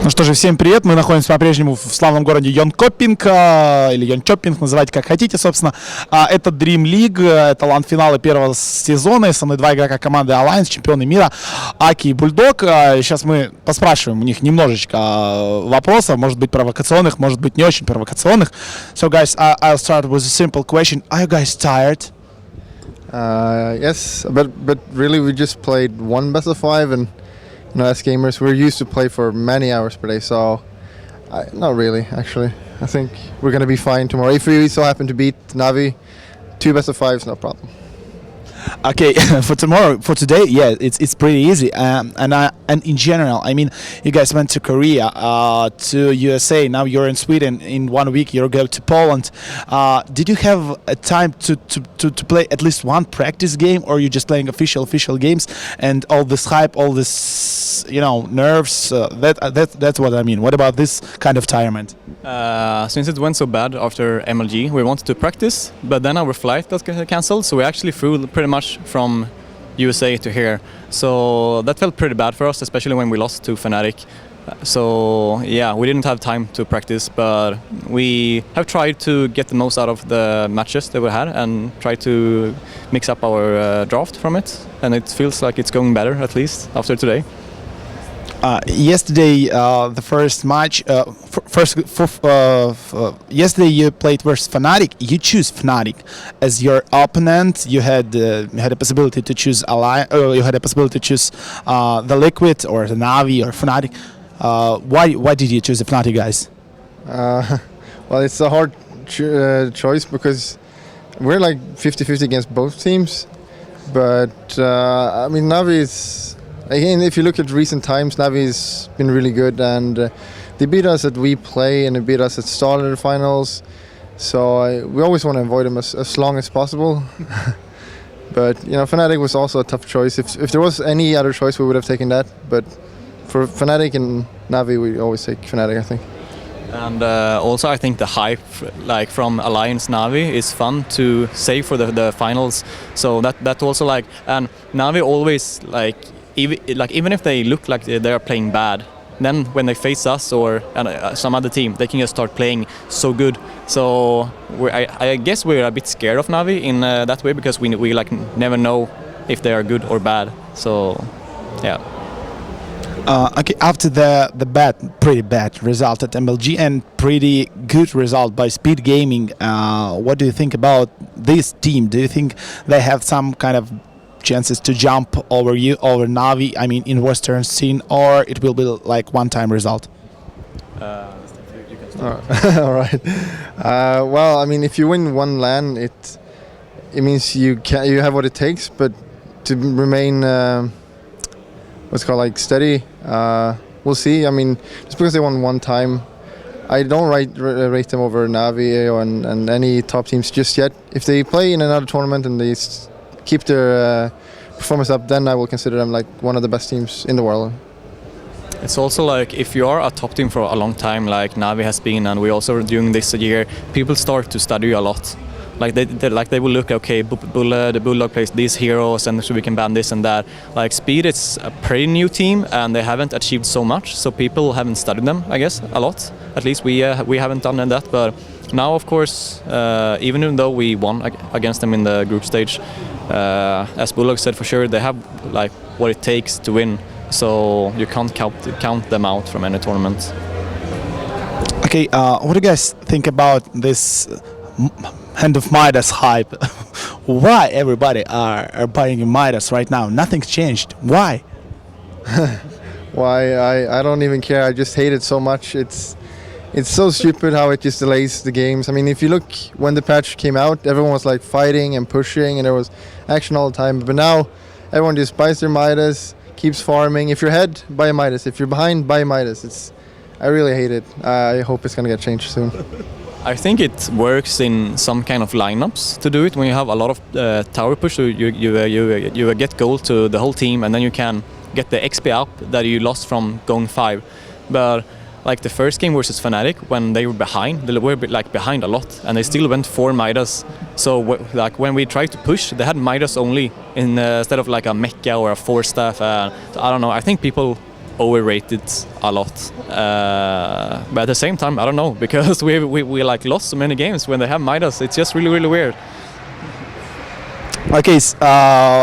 Ну что же, всем привет, мы находимся по-прежнему в славном городе Йонкопинг, или Йончопинг, называйте как хотите, собственно. Это Dreamleague, это лан-финалы первого сезона, и со мной два игрока команды Alliance, чемпионы мира, Akke и Bulldog. Сейчас мы поспрашиваем у них немножечко вопросов, может быть провокационных, может быть не очень провокационных. So guys, I'll start with a simple question. Are you guys tired? Yes, but really we just played one best of 5 and as gamers, we're used to play for many hours per day, so not really, actually. I think we're going to be fine tomorrow. If we so happen to beat Navi, 2 best of 5s, no problem. Okay, for today, yeah, it's pretty easy. And in general, I mean, you guys went to Korea, to USA. Now you're in Sweden. In 1 week, you'll go to Poland. Did you have a time to play at least one practice game, or you just playing official games? And all this hype, all this, nerves. That's what I mean. What about this kind of retirement? Since it went so bad after MLG, we wanted to practice, but then our flight got cancelled, so we actually flew pretty much from USA to here. So that felt pretty bad for us, especially when we lost to Fnatic. So yeah, we didn't have time to practice, but we have tried to get the most out of the matches that we had and try to mix up our draft from it, and it feels like it's going better, at least after today. Yesterday, the first match. Yesterday, you played versus Fnatic. You choose Fnatic as your opponent. You had a possibility to choose you had a possibility to choose the Liquid or the Navi or Fnatic. Why did you choose the Fnatic, guys? Well, it's a hard choice because we're like 50-50 against both teams. But I mean, Navi is. Again, if you look at recent times, Navi's been really good, and they beat us at We Play and they beat us at StarLadder finals. So we always want to avoid them as long as possible. But Fnatic was also a tough choice. If there was any other choice, we would have taken that. But for Fnatic and Navi, we always take Fnatic, I think. And also, I think the hype, like from Alliance Navi, is fun to save for the finals. So that also and Navi always even if they look like they are playing bad, then when they face us or some other team, they can just start playing so good. So I guess we're a bit scared of Navi in that way, because we never know if they are good or bad. So yeah. Okay, after the pretty bad result at MLG and pretty good result by Speed Gaming, what do you think about this team? Do you think they have some kind of chances to jump over Navi, I mean in Western scene, or it will be like one-time result? All right. Well, I mean, if you win one LAN, it means you have what it takes, but to remain steady, we'll see. I mean, just because they won one time, I don't rate them over Navi and any top teams just yet. If they play in another tournament and they keep their performance up, then I will consider them like one of the best teams in the world. It's also like if you are a top team for a long time, like Navi has been, and we also are doing this a year, people start to study you a lot. Like they will look, okay, the Bulldog plays these heroes, and so we can ban this and that. Like Speed, it's a pretty new team, and they haven't achieved so much, so people haven't studied them, I guess, a lot. At least we haven't done that, but now, of course, even though we won against them in the group stage, as Bulldog said, for sure, they have like what it takes to win. So you can't count them out from any tournament. Okay, what do you guys think about this Hand of Midas hype? Why everybody are buying Midas right now? Nothing's changed. Why? Why? I don't even care. I just hate it so much. It's so stupid how it just delays the games. I mean, if you look when the patch came out, everyone was like fighting and pushing, and there was action all the time. But now, everyone just buys their Midas, keeps farming. If you're ahead, buy a Midas. If you're behind, buy a Midas. I really hate it. I hope it's gonna get changed soon. I think it works in some kind of lineups to do it when you have a lot of tower push. So you get gold to the whole team, and then you can get the XP up that you lost from going 5. But like the first game versus Fnatic, when they were behind, they were like behind a lot, and they still went 4 Midas. So like when we tried to push, they had Midas only instead of like a Mecha or a 4-staff. So I don't know. I think people overrated a lot. But at the same time, I don't know, because we like lost so many games when they have Midas. It's just really weird. Okay,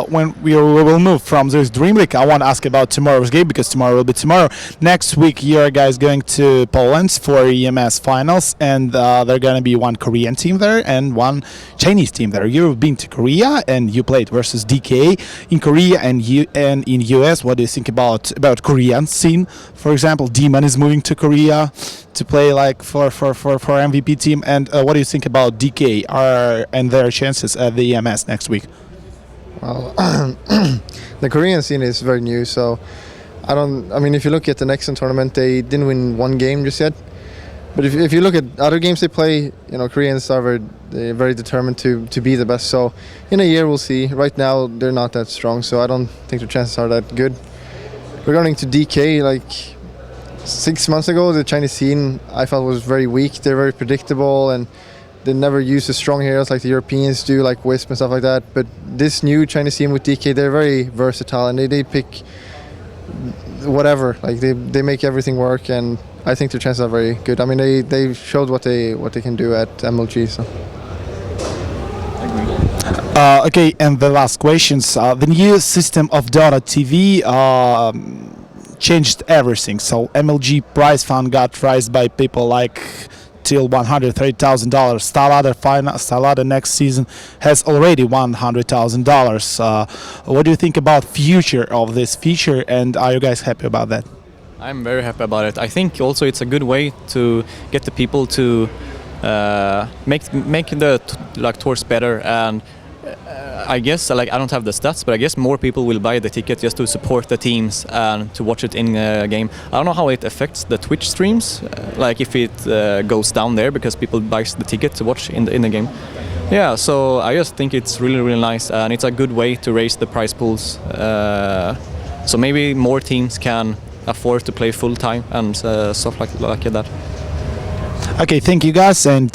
when we will move from this Dreamleague, I want to ask about tomorrow's game, because tomorrow will be tomorrow. Next week, you guys going to Poland for EMS finals, and there going to be one Korean team there and one Chinese team there. You've been to Korea and you played versus DK in Korea and in US. What do you think about Korean scene? For example, Demon is moving to Korea to play like for MVP team, and what do you think about DK and their chances at the EMS next week? Well, the Korean scene is very new, so I mean, if you look at the Nexon tournament, they didn't win 1 game just yet. But if you look at other games they play, you know, Koreans are very determined to be the best. So in a year we'll see. Right now they're not that strong, so I don't think their chances are that good. Regarding to DK, like 6 months ago, the Chinese scene I felt was very weak. They're very predictable, and they never use the strong heroes like the Europeans do, like Wisp and stuff like that. But this new Chinese team with DK, they're very versatile, and they pick whatever. Like they make everything work, and I think their chances are very good. I mean, they showed what they can do at MLG. So. Okay, and the last questions. The new system of Dota TV changed everything. So MLG prize fund got raised by people like till $130,000. StarLadder next season has already $100,000. What do you think about future of this feature, and are you guys happy about that? I'm very happy about it. I think also it's a good way to get the people to make the like tours better, and I guess like I don't have the stats, but I guess more people will buy the ticket just to support the teams and to watch it in game. I don't know how it affects the Twitch streams, like if it goes down there because people buy the ticket to watch in the game. Yeah, so I just think it's really nice, and it's a good way to raise the prize pools. So maybe more teams can afford to play full time and stuff like that. Okay, thank you guys, and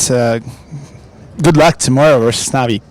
good luck tomorrow versus Navi.